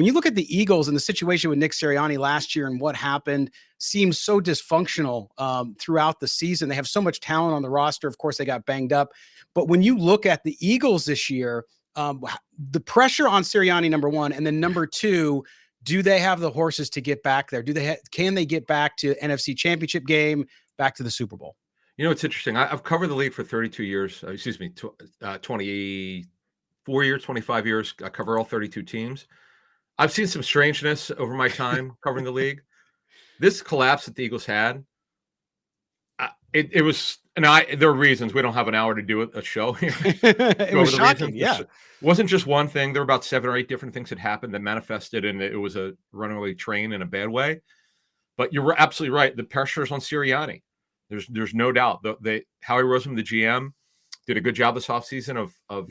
when you look at the Eagles and the situation with Nick Sirianni last year and what happened, seems so dysfunctional throughout the season. They have so much talent on the roster. Of course, they got banged up. But when you look at the Eagles this year, the pressure on Sirianni, number one, and then number two, do they have the horses to get back there? Can they get back to NFC Championship game, back to the Super Bowl? You know, it's interesting. I've covered the league for 32 years. 24 years, 25 years. I cover all 32 teams. I've seen some strangeness over my time covering the league. This collapse that the Eagles had, it was, and there are reasons. We don't have an hour to do a show here. It was shocking, yeah. It wasn't just one thing. There were about 7 or 8 different things that happened that manifested, and it was a runaway train in a bad way. But you're absolutely right. The pressure is on Sirianni. There's no doubt. Howie Roseman, the GM, did a good job this offseason of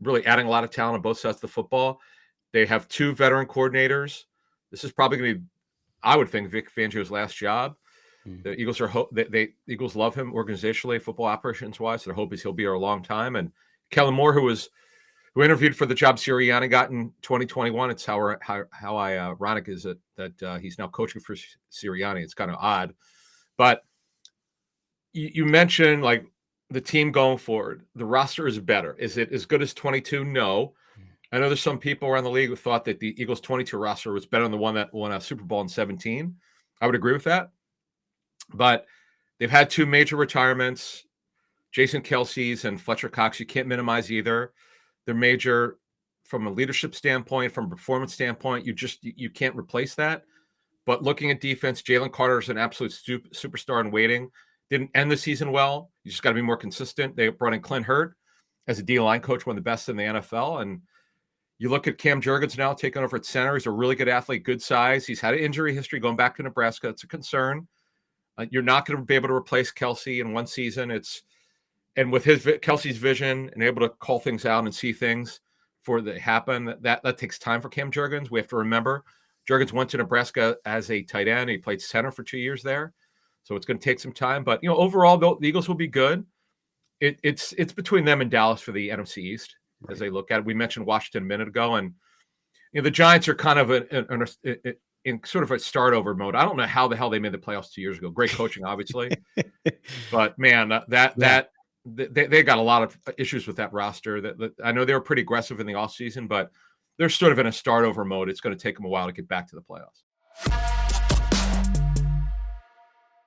really adding a lot of talent on both sides of the football. They have 2 veteran coordinators. This is probably going to be, I would think, Vic Fangio's last job. The Eagles the Eagles love him organizationally, football operations wise. So their hope is he'll be here a long time. And Kellen Moore, who interviewed for the job Sirianni got in 2021. It's how ironic is it that he's now coaching for Sirianni. It's kind of odd, but you mentioned like the team going forward. The roster is better. Is it as good as 22? No. I know there's some people around the league who thought that the Eagles 22 roster was better than the one that won a Super Bowl in 17. I would agree with that. But they've had 2 major retirements, Jason Kelce's and Fletcher Cox. You can't minimize either. They're major from a leadership standpoint, from a performance standpoint. You can't replace that. But looking at defense, Jalen Carter is an absolute superstar in waiting. Didn't end the season well. You just got to be more consistent. They brought in Clint Hurtt as a D-line coach, one of the best in the NFL. And you look at Cam Jurgens now taking over at center. He's a really good athlete, good size. He's had an injury history going back to Nebraska. It's a concern. You're not going to be able to replace Kelce in one season. And with Kelce's vision and able to call things out and see things before they happen, that takes time for Cam Jurgens. We have to remember Jurgens went to Nebraska as a tight end. He played center for 2 years there. So it's going to take some time. But, overall, the Eagles will be good. It's between them and Dallas for the NFC East as they look at it. We mentioned Washington a minute ago. And, the Giants are kind of in sort of a start over mode. I don't know how the hell they made the playoffs 2 years ago. Great coaching, obviously. But, man, they got a lot of issues with that roster. That I know they were pretty aggressive in the offseason, but they're sort of in a start over mode. It's going to take them a while to get back to the playoffs.